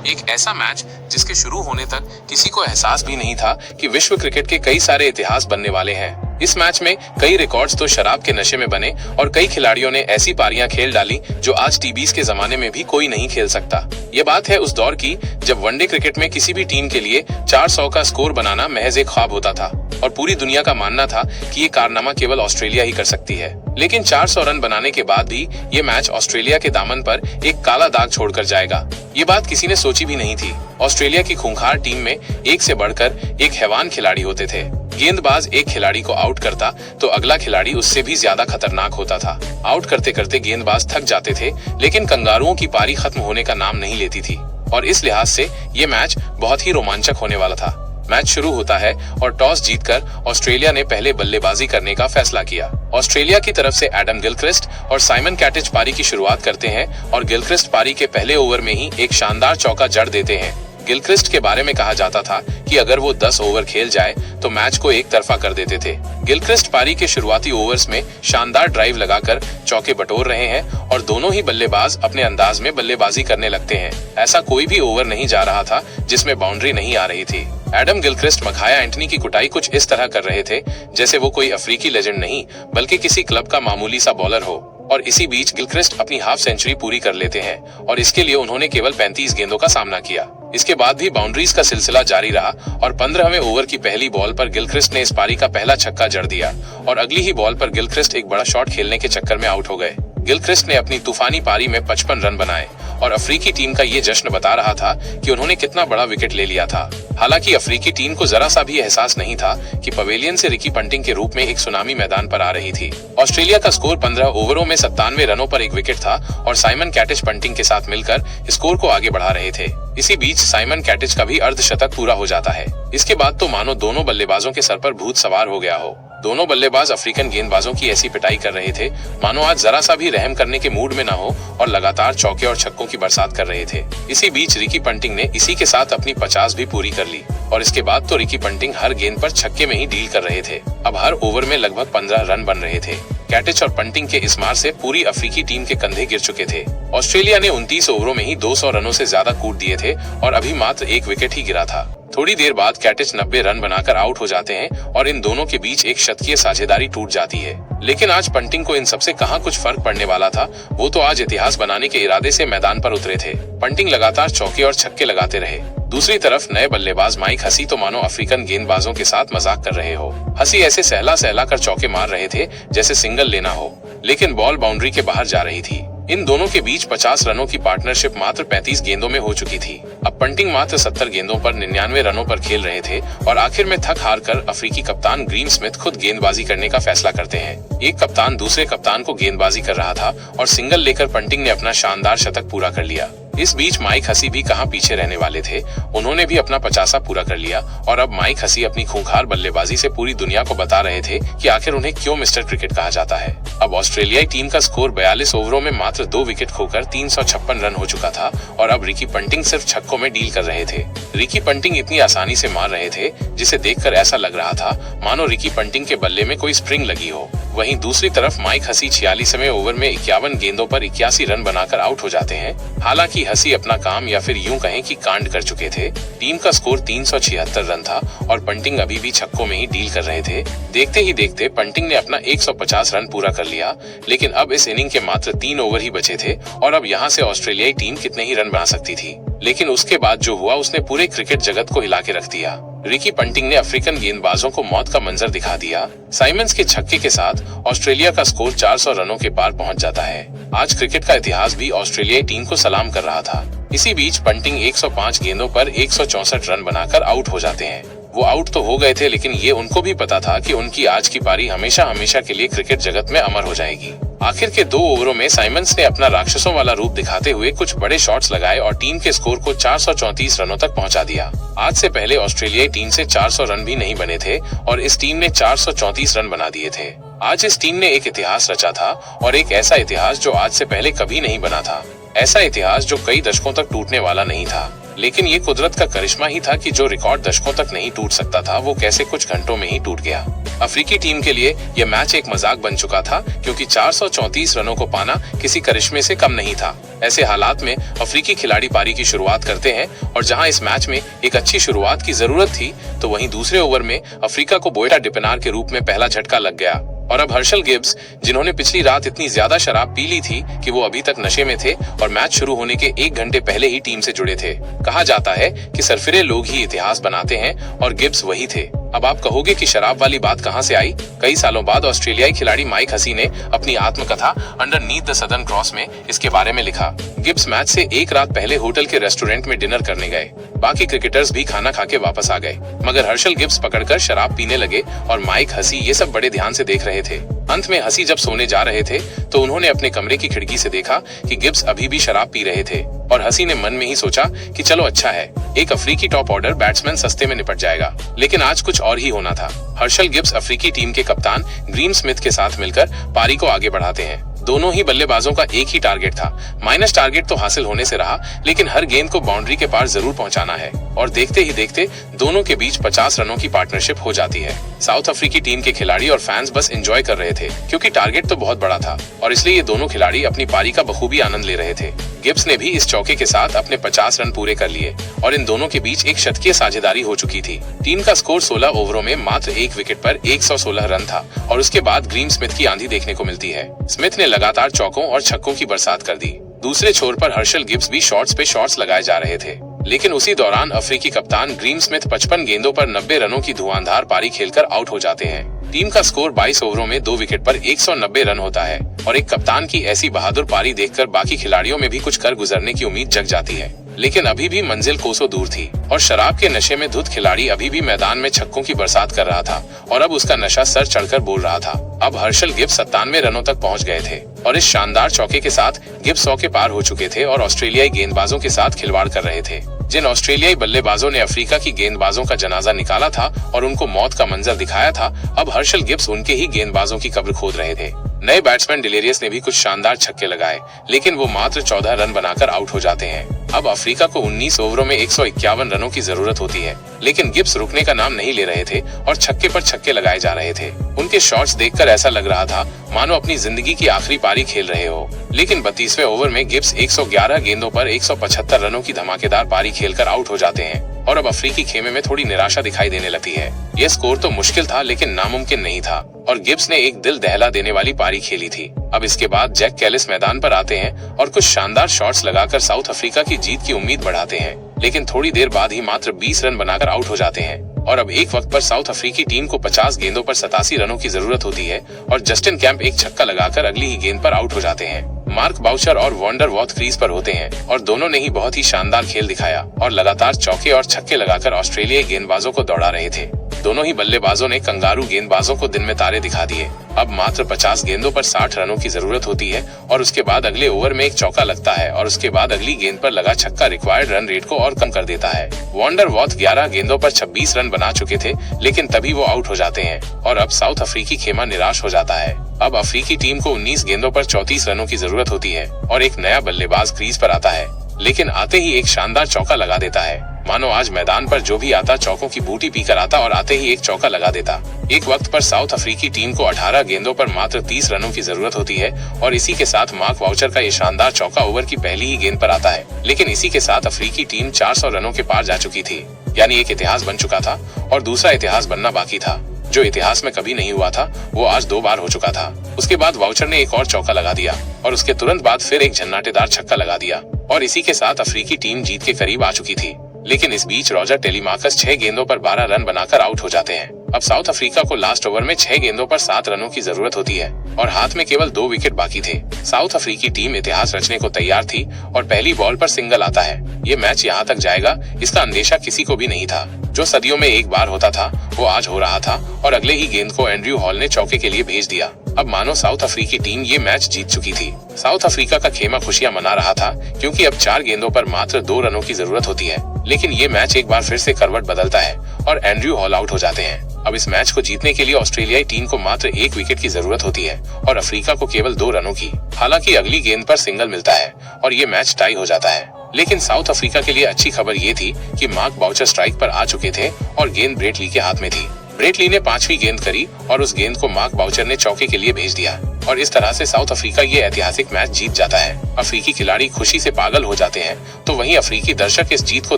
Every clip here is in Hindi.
एक ऐसा मैच जिसके शुरू होने तक किसी को एहसास भी नहीं था कि विश्व क्रिकेट के कई सारे इतिहास बनने वाले हैं। इस मैच में कई रिकॉर्ड्स तो शराब के नशे में बने और कई खिलाड़ियों ने ऐसी पारियां खेल डाली जो आज टीबीज के जमाने में भी कोई नहीं खेल सकता। ये बात है उस दौर की जब वनडे क्रिकेट में किसी भी टीम के लिए 400 का स्कोर बनाना महज एक ख्वाब होता था और पूरी दुनिया का मानना था कि ये कारनामा केवल ऑस्ट्रेलिया ही कर सकती है। लेकिन 400 रन बनाने के बाद भी ये मैच ऑस्ट्रेलिया के दामन पर एक काला दाग छोड़कर जाएगा, ये बात किसी ने सोची भी नहीं थी। ऑस्ट्रेलिया की खूंखार टीम में एक से बढ़कर एक हैवान खिलाड़ी होते थे। गेंदबाज एक खिलाड़ी को आउट करता तो अगला खिलाड़ी उससे भी ज्यादा खतरनाक होता था। आउट करते करते गेंदबाज थक जाते थे, लेकिन कंगारुओं की पारी खत्म होने का नाम नहीं लेती थी और इस लिहाज से ये मैच बहुत ही रोमांचक होने वाला था। मैच शुरू होता है और टॉस जीतकर ऑस्ट्रेलिया ने पहले बल्लेबाजी करने का फैसला किया। ऑस्ट्रेलिया की तरफ से एडम गिलक्रिस्ट और साइमन कैटिच पारी की शुरुआत करते हैं और गिलक्रिस्ट पारी के पहले ओवर में ही एक शानदार चौका जड़ देते हैं। गिलक्रिस्ट के बारे में कहा जाता था कि अगर वो 10 ओवर खेल जाए तो मैच को एक तरफा कर देते थे। गिलक्रिस्ट पारी के शुरुआती ओवर्स में शानदार ड्राइव लगाकर चौके बटोर रहे हैं और दोनों ही बल्लेबाज अपने अंदाज में बल्लेबाजी करने लगते हैं। ऐसा कोई भी ओवर नहीं जा रहा था जिसमें बाउंड्री नहीं आ रही थी। एडम गिलक्रिस्ट मखाया एंटनी की कुटाई कुछ इस तरह कर रहे थे जैसे वो कोई अफ्रीकी लेजेंड नहीं बल्कि किसी क्लब का मामूली सा बॉलर हो। और इसी बीच गिलक्रिस्ट अपनी हाफ सेंचुरी पूरी कर लेते हैं और इसके लिए उन्होंने केवल 35 गेंदों का सामना किया। इसके बाद भी बाउंड्रीज का सिलसिला जारी रहा और 15वें ओवर की पहली बॉल पर गिलक्रिस्ट ने इस पारी का पहला छक्का जड़ दिया और अगली ही बॉल पर गिलक्रिस्ट एक बड़ा शॉट खेलने के चक्कर में आउट हो गए। गिलक्रिस्ट ने अपनी तूफानी पारी में 55 रन बनाए और अफ्रीकी टीम का ये जश्न बता रहा था कि उन्होंने कितना बड़ा विकेट ले लिया था। हालांकि अफ्रीकी टीम को जरा सा भी एहसास नहीं था कि पवेलियन से रिकी पंटिंग के रूप में एक सुनामी मैदान पर आ रही थी। ऑस्ट्रेलिया का स्कोर 15 ओवरों में 97 रनों पर एक विकेट था और साइमन कैटिच पंटिंग के साथ मिलकर स्कोर को आगे बढ़ा रहे थे। इसी बीच साइमन कैटिच का भी अर्धशतक पूरा हो जाता है। इसके बाद तो मानो दोनों बल्लेबाजों के सर पर भूत सवार हो गया हो। दोनों बल्लेबाज अफ्रीकन गेंदबाजों की ऐसी पिटाई कर रहे थे मानो आज जरा सा भी रहम करने के मूड में ना हो और लगातार चौके और छक्कों की बरसात कर रहे थे। इसी बीच रिकी पंटिंग ने इसी के साथ अपनी 50 भी पूरी कर ली और इसके बाद तो रिकी पंटिंग हर गेंद पर छक्के में ही डील कर रहे थे। अब हर ओवर में लगभग 15 रन बन रहे थे। कैटिच और पंटिंग के इस मार से पूरी अफ्रीकी टीम के कंधे गिर चुके थे। ऑस्ट्रेलिया ने 29 ओवरों में ही 200 रनों से ज्यादा कूद दिए थे और अभी मात्र एक विकेट ही गिरा था। थोड़ी देर बाद कैटिच 90 रन बनाकर आउट हो जाते हैं और इन दोनों के बीच एक शतकीय साझेदारी टूट जाती है। लेकिन आज पंटिंग को इन सबसे कहां कुछ फर्क पड़ने वाला था। वो तो आज इतिहास बनाने के इरादे से मैदान पर उतरे थे। पंटिंग लगातार चौके और छक्के लगाते रहे। दूसरी तरफ नए बल्लेबाज माइक हसी तो मानो अफ्रीकन गेंदबाजों के साथ मजाक कर रहे हो। हसी ऐसे सहला सहला कर चौके मार रहे थे जैसे सिंगल लेना हो, लेकिन बॉल बाउंड्री के बाहर जा रही थी। इन दोनों के बीच 50 रनों की पार्टनरशिप मात्र 35 गेंदों में हो चुकी थी। अब पंटिंग मात्र 70 गेंदों पर 99 रनों पर खेल रहे थे और आखिर में थक हार कर अफ्रीकी कप्तान ग्रीम स्मिथ खुद गेंदबाजी करने का फैसला करते हैं। एक कप्तान दूसरे कप्तान को गेंदबाजी कर रहा था और सिंगल लेकर पंटिंग ने अपना शानदार शतक पूरा कर लिया। इस बीच माइक हसी भी कहां पीछे रहने वाले थे। उन्होंने भी अपना 50 पूरा कर लिया और अब माइक हसी अपनी खूंखार बल्लेबाजी से पूरी दुनिया को बता रहे थे कि आखिर उन्हें क्यों मिस्टर क्रिकेट कहा जाता है। अब ऑस्ट्रेलियाई टीम का स्कोर 42 ओवरों में मात्र 2 विकेट खोकर 356 रन हो चुका था और अब रिकी पंटिंग सिर्फ छक्कों में डील कर रहे थे। रिकी पंटिंग इतनी आसानी से मार रहे थे जिसे देखकर ऐसा लग रहा था मानो रिकी पंटिंग के बल्ले में कोई स्प्रिंग लगी हो। वहीं दूसरी तरफ माइक हसी 46वें ओवर में 51 गेंदों पर 81 रन बनाकर आउट हो जाते हैं। हालांकि हसी अपना काम या फिर यूं कहें कि कांड कर चुके थे। टीम का स्कोर 376 रन था और पंटिंग अभी भी छक्कों में ही डील कर रहे थे। देखते ही देखते पंटिंग ने अपना 150 रन पूरा कर लिया, लेकिन अब इस इनिंग के मात्र 3 ओवर ही बचे थे और अब यहाँ से ऑस्ट्रेलियाई टीम कितने ही रन बना सकती थी। लेकिन उसके बाद जो हुआ उसने पूरे क्रिकेट जगत को हिला के रख दिया। रिकी पंटिंग ने अफ्रीकन गेंदबाजों को मौत का मंजर दिखा दिया। साइमंस के छक्के के साथ ऑस्ट्रेलिया का स्कोर 400 रनों के पार पहुंच जाता है। आज क्रिकेट का इतिहास भी ऑस्ट्रेलियाई टीम को सलाम कर रहा था। इसी बीच पंटिंग 105 गेंदों पर 164 रन बनाकर आउट हो जाते हैं। वो आउट तो हो गए थे, लेकिन ये उनको भी पता था कि उनकी आज की पारी हमेशा हमेशा के लिए क्रिकेट जगत में अमर हो जाएगी। आखिर के 2 ओवरों में साइमंस ने अपना राक्षसों वाला रूप दिखाते हुए कुछ बड़े शॉट्स लगाए और टीम के स्कोर को 434 रनों तक पहुंचा दिया। आज से पहले ऑस्ट्रेलियाई टीम से 400 रन भी नहीं बने थे और इस टीम ने 434 रन बना दिए थे। आज इस टीम ने एक इतिहास रचा था और एक ऐसा इतिहास जो आज से पहले कभी नहीं बना था। ऐसा इतिहास जो कई दशकों तक टूटने वाला नहीं था। लेकिन ये कुदरत का करिश्मा ही था कि जो रिकॉर्ड दशकों तक नहीं टूट सकता था वो कैसे कुछ घंटों में ही टूट गया। अफ्रीकी टीम के लिए यह मैच एक मजाक बन चुका था, क्योंकि 434 रनों को पाना किसी करिश्मे से कम नहीं था। ऐसे हालात में अफ्रीकी खिलाड़ी पारी की शुरुआत करते हैं और जहां इस मैच में एक अच्छी शुरुआत की जरूरत थी, तो वहीं दूसरे ओवर में अफ्रीका को बोएटा डिपेनार के रूप में पहला झटका लग गया। और अब हर्षल गिब्स, जिन्होंने पिछली रात इतनी ज्यादा शराब पी ली थी कि वो अभी तक नशे में थे और मैच शुरू होने के 1 घंटे पहले ही टीम से जुड़े थे। कहा जाता है कि सरफिरे लोग ही इतिहास बनाते हैं और गिब्स वही थे। अब आप कहोगे कि शराब वाली बात कहां से आई? कई सालों बाद ऑस्ट्रेलियाई खिलाड़ी माइक हसी ने अपनी आत्मकथा अंडरनीथ द सदर्न क्रॉस में इसके बारे में लिखा। गिब्स मैच से एक रात पहले होटल के रेस्टोरेंट में डिनर करने गए। बाकी क्रिकेटर्स भी खाना खा के वापस आ गए, मगर हर्षल गिब्स पकड़कर शराब पीने लगे और माइक हसी ये सब बड़े ध्यान से देख रहे थे। अंत में हसी जब सोने जा रहे थे तो उन्होंने अपने कमरे की खिड़की से देखा कि गिब्स अभी भी शराब पी रहे थे और हसी ने मन में ही सोचा कि चलो अच्छा है, एक अफ्रीकी टॉप ऑर्डर बैट्समैन सस्ते में निपट जाएगा। लेकिन आज कुछ और ही होना था। हर्षल गिब्स अफ्रीकी टीम के कप्तान ग्रीम स्मिथ के साथ मिलकर पारी को आगे बढ़ाते हैं। दोनों ही बल्लेबाजों का एक ही टारगेट था। माइनस टारगेट तो हासिल होने से रहा, लेकिन हर गेंद को बाउंड्री के पार जरूर पहुंचाना है। और देखते ही देखते दोनों के बीच 50 रनों की पार्टनरशिप हो जाती है। साउथ अफ्रीकी टीम के खिलाड़ी और फैंस बस एंजॉय कर रहे थे, क्योंकि टारगेट तो बहुत बड़ा था और इसलिए ये दोनों खिलाड़ी अपनी पारी का बखूबी आनंद ले रहे थे। गिब्स ने भी इस चौके के साथ अपने 50 रन पूरे कर लिए और इन दोनों के बीच एक शतकीय साझेदारी हो चुकी थी। टीम का स्कोर 16 ओवरों में मात्र 1 विकेट पर 116 रन था और उसके बाद ग्रीम स्मिथ की आंधी देखने को मिलती है। स्मिथ ने लगातार चौकों और छक्कों की बरसात कर दी। दूसरे छोर पर हर्षल गिब्स भी शॉट्स पे शॉट्स लगाए जा रहे थे, लेकिन उसी दौरान अफ्रीकी कप्तान ग्रीम स्मिथ 55 गेंदों पर 90 रनों की धुआंधार पारी खेलकर आउट हो जाते हैं। टीम का स्कोर 22 ओवरों में 2 विकेट पर 190 रन होता है और एक कप्तान की ऐसी बहादुर पारी देखकर बाकी खिलाड़ियों में भी कुछ कर गुजरने की उम्मीद जग जाती है। लेकिन अभी भी मंजिल कोसों दूर थी और शराब के नशे में धुत खिलाड़ी अभी भी मैदान में छक्कों की बरसात कर रहा था और अब उसका नशा सर चढ़कर बोल रहा था। अब हर्षल गिब्स 97 रनों तक पहुंच गए थे और इस शानदार चौके के साथ गिब्स 100 के पार हो चुके थे और ऑस्ट्रेलियाई गेंदबाजों के साथ खिलवाड़ कर रहे थे। जिन ऑस्ट्रेलियाई बल्लेबाजों ने अफ्रीका की गेंदबाजों का जनाजा निकाला था और उनको मौत का मंजर दिखाया था, अब हर्षल गिब्स उनके ही गेंदबाजों की कब्र खोद रहे थे। नए बैट्समैन डिलेरियस ने भी कुछ शानदार छक्के लगाए, लेकिन वो मात्र 14 रन बनाकर आउट हो जाते हैं। अब अफ्रीका को 19 ओवरों में 151 रनों की जरूरत होती है, लेकिन गिब्स रुकने का नाम नहीं ले रहे थे और छक्के पर छक्के लगाए जा रहे थे। उनके शॉट्स देखकर ऐसा लग रहा था मानो अपनी जिंदगी की आखिरी पारी खेल रहे हो। लेकिन 32वें ओवर में गिब्स 111 गेंदों पर 175 रनों की धमाकेदार पारी खेलकर आउट हो जाते हैं और अब अफ्रीकी खेमे में थोड़ी निराशा दिखाई देने लगती है। यह स्कोर तो मुश्किल था, लेकिन नामुमकिन नहीं था और गिब्स ने एक दिल दहला देने वाली पारी खेली थी। अब इसके बाद जैक कैलिस मैदान पर आते हैं और कुछ शानदार शॉट्स लगाकर साउथ अफ्रीका की जीत की उम्मीद बढ़ाते हैं, लेकिन थोड़ी देर बाद ही मात्र 20 रन बनाकर आउट हो जाते हैं। और अब एक वक्त पर साउथ अफ्रीकी टीम को 50 गेंदों पर 87 रनों की जरूरत होती है और जस्टिन कैंप एक छक्का लगाकर अगली ही गेंद पर आउट हो जाते हैं। मार्क बाउचर और वॉन्डर वॉथ क्रीज पर होते हैं और दोनों ने ही बहुत ही शानदार खेल दिखाया और लगातार चौके और छक्के लगाकर ऑस्ट्रेलियाई गेंदबाजों को दौड़ा रहे थे। दोनों ही बल्लेबाजों ने कंगारू गेंदबाजों को दिन में तारे दिखा दिए। अब मात्र 50 गेंदों पर 60 रनों की जरूरत होती है और उसके बाद अगले ओवर में एक चौका लगता है और उसके बाद अगली गेंद पर लगा छक्का रिक्वायर्ड रन रेट को और कम कर देता है। वॉन्डर वॉथ 11 गेंदों पर 26 रन बना चुके थे, लेकिन तभी वो आउट हो जाते हैं और अब साउथ अफ्रीकी खेमा निराश हो जाता है। अब अफ्रीकी टीम को 19 गेंदों पर 34 रनों की जरूरत होती है और एक नया बल्लेबाज क्रीज पर आता है, लेकिन आते ही एक शानदार चौका लगा देता है। मानो आज मैदान पर जो भी आता चौकों की बूटी पीकर आता और आते ही एक चौका लगा देता। एक वक्त पर साउथ अफ्रीकी टीम को 18 गेंदों पर मात्र 30 रनों की जरूरत होती है और इसी के साथ मार्क वाउचर का ये शानदार चौका ओवर की पहली ही गेंद पर आता है, लेकिन इसी के साथ अफ्रीकी टीम 400 रनों के पार जा चुकी थी। यानी एक इतिहास बन चुका था और दूसरा इतिहास बनना बाकी था। जो इतिहास में कभी नहीं हुआ था वो आज 2 बार हो चुका था। उसके बाद वाउचर ने एक और चौका लगा दिया और उसके तुरंत बाद फिर एक झन्नाटेदार छक्का लगा दिया और इसी के साथ अफ्रीकी टीम जीत के करीब आ चुकी थी। लेकिन इस बीच रॉजर टेलीमार्कस 6 गेंदों पर 12 रन बनाकर आउट हो जाते हैं। अब साउथ अफ्रीका को लास्ट ओवर में 6 गेंदों पर 7 रनों की जरूरत होती है और हाथ में केवल 2 विकेट बाकी थे। साउथ अफ्रीकी टीम इतिहास रचने को तैयार थी और पहली बॉल पर सिंगल आता है। ये मैच यहाँ तक जाएगा इसका अंदेशा किसी को भी नहीं था। जो सदियों में एक बार होता था वो आज हो रहा था और अगले ही गेंद को एंड्रयू हॉल ने चौके के लिए भेज दिया। अब मानो साउथ अफ्रीकी टीम ये मैच जीत चुकी थी। साउथ अफ्रीका का खेमा खुशियां मना रहा था क्योंकि अब 4 गेंदों पर मात्र 2 रनों की जरूरत होती है, लेकिन ये मैच एक बार फिर से करवट बदलता है और एंड्रयू हॉल आउट हो जाते हैं। अब इस मैच को जीतने के लिए ऑस्ट्रेलियाई टीम को मात्र 1 विकेट की जरूरत होती है और अफ्रीका को केवल 2 रनों की। हालांकि अगली गेंद पर सिंगल मिलता है और ये मैच टाई हो जाता है। लेकिन साउथ अफ्रीका के लिए अच्छी खबर ये थी कि मार्क बाउचर स्ट्राइक पर आ चुके थे और गेंद ब्रेट ली के हाथ में थी। ब्रेट ली ने 5वीं गेंद करी और उस गेंद को मार्क बाउचर ने चौके के लिए भेज दिया और इस तरह से साउथ अफ्रीका ये ऐतिहासिक मैच जीत जाता है। अफ्रीकी खिलाड़ी खुशी से पागल हो जाते हैं तो वहीं अफ्रीकी दर्शक इस जीत को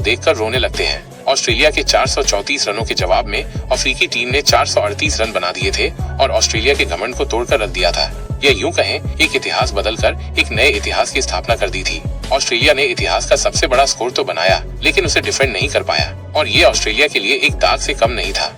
देखकर रोने लगते हैं। ऑस्ट्रेलिया के 434 रनों के जवाब में अफ्रीकी टीम ने 438 रन बना दिए थे और ऑस्ट्रेलिया के घमंड को तोड़कर रख दिया था। या यूं कहें एक इतिहास बदलकर एक नए इतिहास की स्थापना कर दी थी। ऑस्ट्रेलिया ने इतिहास का सबसे बड़ा स्कोर तो बनाया लेकिन उसे डिफेंड नहीं कर पाया और ये ऑस्ट्रेलिया के लिए एक दाग से कम नहीं था।